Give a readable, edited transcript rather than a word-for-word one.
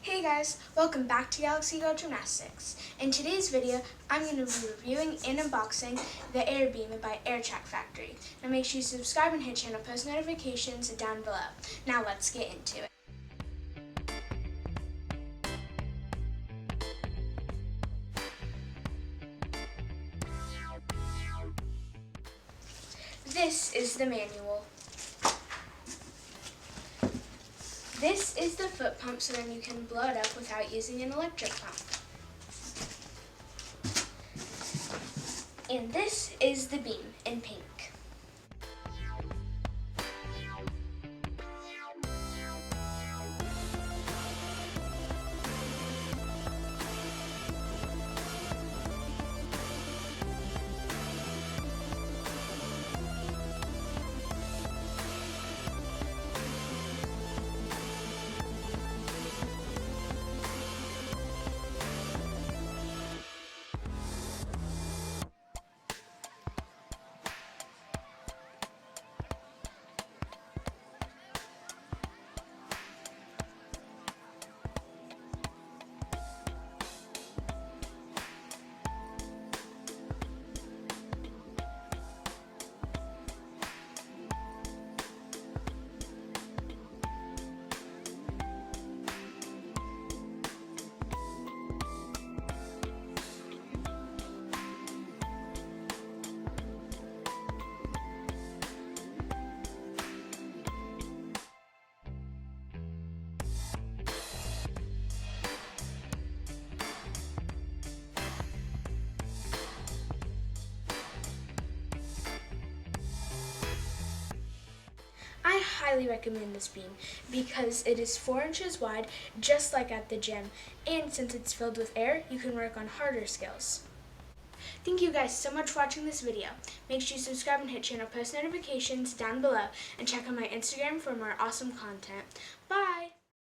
Hey guys, welcome back to Galaxy Girl Gymnastics. In today's video, I'm going to be reviewing and unboxing the AirBeam by Airtrack Factory. Now make sure you subscribe and hit channel post notifications down below. Now let's get into it. This is the manual. This is the foot pump, so then you can blow it up without using an electric pump. And this is the beam in pink. I highly recommend this beam because it is 4 inches wide, just like at the gym, and since it's filled with air, you can work on harder skills. Thank you guys so much for watching this video. Make sure you subscribe and hit channel post notifications down below, and check out my Instagram for more awesome content. Bye!